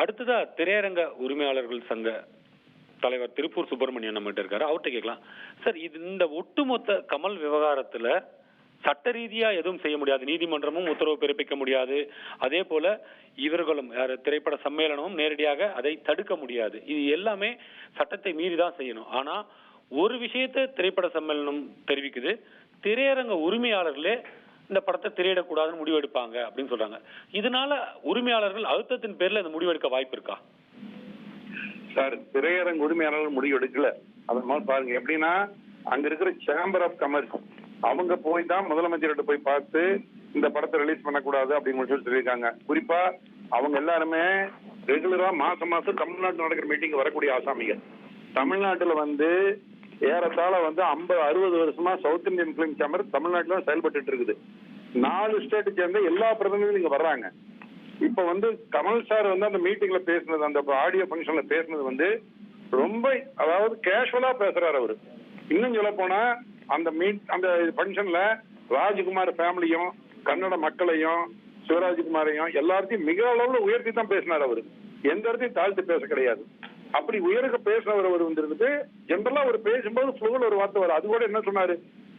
அடுத்ததா திரையரங்க உரிமையாளர்கள் சங்க தலைவர் திருப்பூர் சுப்பிரமணியன் நம்மகிட்ட இருக்காரு. அவர்கிட்ட கேட்கலாம். சார், இது இந்த ஒட்டுமொத்த கமல் விவகாரத்துல சட்ட ரீதியா எதுவும் செய்ய முடியாது, நீதிமன்றமும் உத்தரவு பிறப்பிக்க முடியாது, அதே போல இவர்களும் திரைப்பட சம்மேளனமும் நேரடியாக அதை தடுக்க முடியாது. இது எல்லாமே சட்டத்தை மீறிதான் செய்யணும். ஆனா ஒரு விஷயத்தை திரைப்பட சம்மேளனம் தெரிவிக்குது, திரையரங்க உரிமையாளர்களே இந்த படத்தை திரையிடக்கூடாதுன்னு முடிவெடுப்பாங்க அப்படின்னு சொல்றாங்க. இதனால உரிமையாளர்கள் அழுத்தத்தின் பேர்ல இந்த முடிவெடுக்க வாய்ப்பு இருக்கா? சார், திரையரங்கு உரிமையாளர்கள் முடிவு எடுக்கல. அதனால பாருங்க, எப்படின்னா அங்க இருக்கிற சேம்பர் ஆஃப் கமர்ஸ் அவங்க போய் தான் முதலமைச்சர்கிட்ட போய் பார்த்து இந்த படத்தை ரிலீஸ் பண்ணக்கூடாது அப்படின்னு சொல்லியிருக்காங்க. குறிப்பா அவங்க எல்லாருமே ரெகுலரா மாசம் மாசம் தமிழ்நாட்டில் நடக்கிற மீட்டிங் வரக்கூடிய ஆசாமிகள். தமிழ்நாட்டுல ஏறத்தாழ 50-60 வருஷமா சவுத் இந்தியன் பிலிம் சேம்பர் தமிழ்நாட்டுல செயல்பட்டு இருக்குது. 4 ஸ்டேட் சேர்ந்த எல்லா பிரதிநிதிகளும் இங்க வர்றாங்க. இப்ப கமல் சார் அந்த மீட்டிங்ல பேசினது, அந்த ஆடியோ பங்கன்ல பேசினது ரொம்ப, அதாவது கேஷுவலா பேசுறாரு அவரு. இன்னும் சொல்ல போனா அந்த பங்கன்ல ராஜ்குமார் ஃபேமிலியும் கன்னட மக்களையும் சிவராஜ்குமாரையும் எல்லாத்தையும் மிக அளவுல உயர்த்தி தான் பேசினார் அவரு. எந்த இடத்தையும் தாழ்த்து பேச கிடையாது. அப்படி உயர்க பேசுறவர் அவர் ஜெனரலா அவர் பேசும்போது ஃப்ளோல ஒரு வார்த்தை வரும். அது கூட என்ன சொன்னாரு,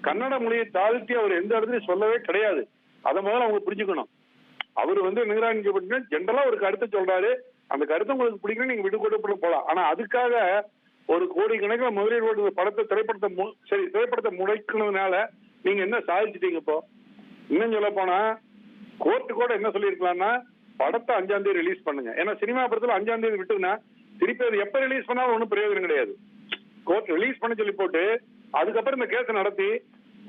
கன்னட மொழியை தாழ்த்தி அவர் எந்த இடத்துலயும் சொல்லவே கிடையாது. அதை முதல்ல அவங்க புரிஞ்சுக்கணும். அவர் நிகராணிக்கப்பட்டு ஜெனரலா ஒரு கருத்தை சொல்றாரு. அந்த கருத்தை உங்களுக்கு பிடிக்கணும், நீங்க விட்டு கொடுத்து போலாம். ஆனா அதுக்காக ஒரு கோடி கணக்கில் முதலீடு படத்தை திரைப்படத்தை முடைக்கணும்னால நீங்க என்ன சாதிச்சிட்டீங்க? இப்போ இன்னும் சொல்ல போனா கோர்ட்டு கூட என்ன சொல்லியிருக்கலாம்னா, படத்தை 5ஆம் தேதி ரிலீஸ் பண்ணுங்க. ஏன்னா சினிமா படத்துல 5ஆம் தேதி விட்டுனா திருப்பி அது எப்ப ரிலீஸ் பண்ணாலும் ஒன்றும் பிரயோஜனம் கிடையாது. கோர்ட் ரிலீஸ் பண்ண சொல்லி போட்டு அதுக்கப்புறம் இந்த கேஸை நடத்தி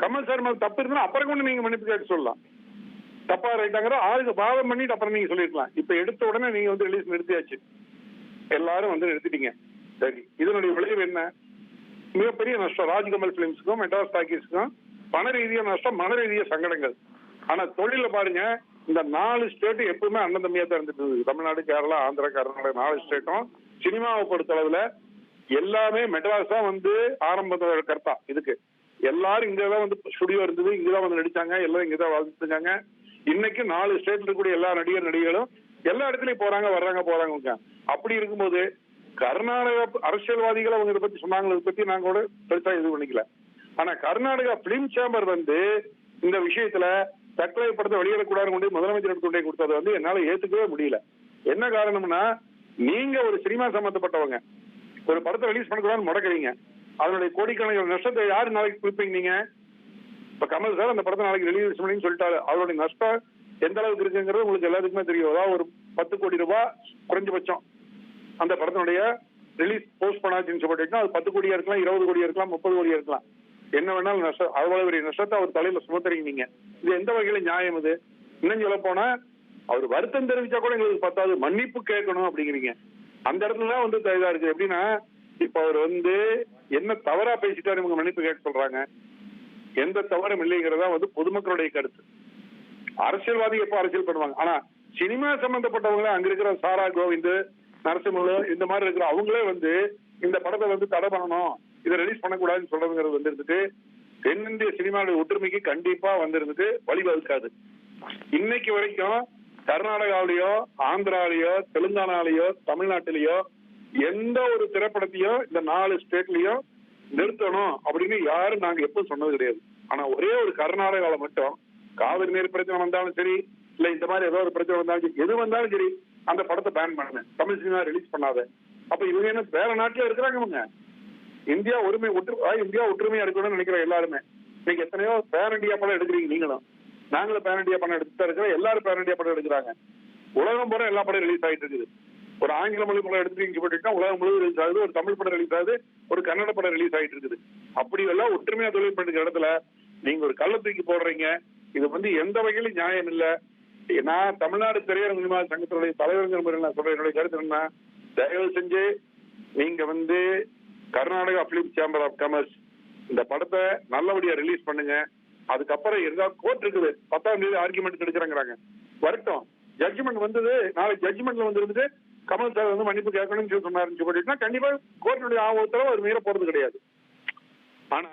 கமல் சார் மேல தப்பு இருந்தா அப்புறம் கொண்டு நீங்க மன்னிப்பு கேட்டு சொல்லலாம். தப்பா ரைட்டாங்கிற ஆளுக்கு வாதம் பண்ணிட்டு அப்புறம் நீங்க சொல்லிருக்கலாம். இப்ப எடுத்த உடனே நீங்க ரிலீஸ் நிறுத்தியாச்சு, எல்லாரும் நிறுத்திட்டீங்க. சரி, இதனுடைய விளைவு என்ன? மிகப்பெரிய நஷ்டம் ராஜ்கமல் பிலிம்ஸுக்கும் மெட்ராஸ் டாக்கீஸ்க்கும். பண ரீதியா நஷ்டம், மன ரீதியா சங்கடங்கள். ஆனா தொழில பாருங்க, இந்த 4 ஸ்டேட் எப்பவுமே அண்ணன் தம்பியா தான் இருந்துட்டு இருக்கு. தமிழ்நாடு, கேரளா, ஆந்திரா, கர்நாடகா 4 ஸ்டேட்டும் சினிமாவை பொறுத்த அளவுல எல்லாமே மெட்ராஸ் தான் ஆரம்பத்தோட கர்த்தா. இதுக்கு எல்லாரும் இங்கதான் ஸ்டுடியோ இருந்தது, இங்கதான் நடிச்சாங்க, எல்லாம் இங்கதான் வாழ்ந்துருக்காங்க. இன்னைக்கு 4 ஸ்டேட்ல இருக்கக்கூடிய எல்லா நடிகர்களும் எல்லா இடத்துலயும் போறாங்க, வர்றாங்க, போறாங்க. அப்படி இருக்கும்போது கர்நாடகா அரசியல்வாதிகள் அவங்க இதை பத்தி சொன்னாங்க, இதை பத்தி நாங்க கூட பெருசா இது பண்ணிக்கல. ஆனா கர்நாடகா பிலிம் சேம்பர் இந்த விஷயத்துல தற்கொலை படத்தை வெளியிடக்கூடாது கொண்டு முதலமைச்சர் கொண்டே கொடுத்தது என்னால ஏத்துக்கவே முடியல. என்ன காரணம்னா, நீங்க ஒரு சினிமா சம்பந்தப்பட்டவங்க ஒரு படத்தை ரிலீஸ் பண்ணக்கூடாதுன்னு முடக்கிறீங்க. அதனுடைய கோடிக்கணக்கான நஷ்டத்தை யாரு நாளைக்கு கொடுப்பீங்க? நீங்க இப்ப கமல் சார் அந்த படத்தை நாளைக்கு ரிலீஸ் பண்ணி சொல்லிட்டாரு. அவருடைய நஷ்டம் எந்த அளவுக்கு இருக்குங்கிறது உங்களுக்கு எல்லாத்துக்குமே தெரியும். அதாவது ஒரு 10 கோடி ரூபாய் குறைஞ்சபட்சம் அந்த படத்தினுடைய ரிலீஸ் போஸ்ட் பண்ணாச்சுன்னு சொல்லிட்டு அது 10 கோடியா இருக்கலாம், 20 கோடியா இருக்கலாம், 30 கோடியா இருக்கலாம். என்ன வேணாலும் நஷ்டம். அவ்வளவு பெரிய நஷ்டத்தை அவர் தலையில சுமத்துறீங்க நீங்க. இது எந்த வகையில நியாயம்? இது இன்னும் சொல்ல போனா அவர் வருத்தம் தெரிவிச்சா கூட எங்களுக்கு பத்தாது, மன்னிப்பு கேட்கணும் அப்படிங்கிறீங்க. அந்த இடத்துல இதா இருக்கு. எப்படின்னா, இப்ப அவர் என்ன தவறா பேசிட்டாரு இவங்க மன்னிப்பு கேட்க சொல்றாங்க. எந்த தவறும் இல்லைங்கிறதா பொதுமக்களுடைய கருத்து. அரசியல்வாதி எப்ப அரசியல் பண்ணுவாங்க. ஆனா சினிமா சம்பந்தப்பட்டவங்களே அங்க இருக்கிற சாரா கோவிந்த், நரசிம்மலு இந்த மாதிரி இருக்கிற அவங்களே இந்த படத்தை தடை பண்ணணும், இதை ரிலீஸ் பண்ணக்கூடாதுன்னு சொல்றதுங்கிறது தென்னிந்திய சினிமாவுடைய ஒற்றுமைக்கு கண்டிப்பா வழிவகுக்காது. இன்னைக்கு வரைக்கும் கர்நாடகாவிலேயோ, ஆந்திராலேயோ, தெலுங்கானாலேயோ, தமிழ்நாட்டிலேயோ எந்த ஒரு திரைப்படத்தையோ இந்த 4 ஸ்டேட்லயும் நிறுத்தணும் அப்படின்னு யாரும் நாங்க எப்பவும் சொன்னது கிடையாது. ஆனா ஒரே ஒரு கர்நாடகாவில மட்டும் காவிரி நீர் பிரச்சனை வந்தாலும் சரி, இல்ல இந்த மாதிரி ஏதோ ஒரு பிரச்சனை வந்தாலும் சரி, எது வந்தாலும் சரி அந்த படத்தை பேன் பண்ணு, தமிழ் சினிமா ரிலீஸ் பண்ணாத. அப்ப இவங்க என்ன வேற நாட்டுல இருக்கிறாங்க? இவங்க இந்தியா ஒற்றுமையா இருக்கணும்னு நினைக்கிற எல்லாருமே. நீங்க எத்தனையோ பேன் இண்டியா படம் எடுக்கிறீங்க. நீங்களும் நாங்களும் பேன் இண்டியா படம் எடுத்துதான் இருக்கிறோம். எல்லாரும் பேன் இண்டியா படம் எடுக்கிறாங்க. உலகம் போற எல்லா படம் ரிலீஸ் ஆயிட்டு இருக்குது. ஒரு ஆங்கில மொழி படம் எடுத்துட்டு போட்டுட்டா உலகம் முழுவதும் ரிலீஸ் ஆகுது. ஒரு தமிழ் படம் ரிலீஸ் ஆகுது, ஒரு கன்னட படம் ரிலீஸ் ஆயிட்டு இருக்குது. அப்படி எல்லாம் ஒற்றுமையா தொழில் பண்ணுற இடத்துல நீங்க ஒரு கள்ள தூக்கி போடுறீங்க. இது எந்த வகையிலும் நியாயம் இல்ல. நான் தமிழ்நாடு திரையரங்கு உரிமையாளர் சங்கத்தினுடைய தலைவர்கள் முறையில் நான் சொல்றேன். என்னுடைய கருத்து என்ன, தயவு செஞ்சு நீங்க Karnataka film chamber of commerce இந்த படத்தை நல்லபடியா ரிலீஸ் பண்ணுங்க. அதுக்கப்புறம் ஏதாவது கோர்ட் இருக்குது, 10ஆம் தேதி ஆர்குமெண்ட் எடுக்கிறாங்க, வரட்டும். ஜட்ஜ்மெண்ட் நாளைக்கு ஜட்ஜ்மெண்ட்ல கமல் சார் மன்னிப்பு கேட்கணும்னு சொன்னாருன்னு சொல்லிட்டுனா கண்டிப்பா கோர்ட்டுடைய உத்தரவு அவர் மீற போறது கிடையாது. ஆனா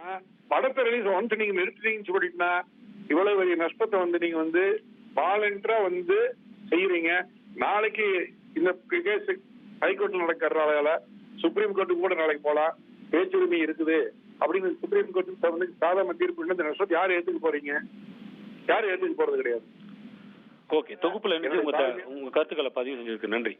படத்தை ரிலீஸ் ஒன்ஸ் நீங்க நிறுத்துறீங்கன்னு சொல்லிட்டுனா இவ்வளவு பெரிய நஷ்டத்தை நீங்க வாலண்டரா செய்யறீங்க. நாளைக்கு இந்த கேஸ் ஹைகோர்ட்ல நடக்கிறதால சுப்ரீம் கோர்ட்டுக்கு கூட நாளைக்கு போலாம், பேச்சுரிமை இருக்குது அப்படின்னு சுப்ரீம் கோர்ட்டு வந்து சாதாரண தீர்ப்பு இந்த நஷ்டத்தை யாரும் ஏத்துக்க போறீங்க? யாரும் ஏத்துக்க போறது கிடையாது. ஓகே, தொகுப்புல இருந்து உங்க கருத்துக்களை பதிவு செஞ்சிருக்கு. நன்றி.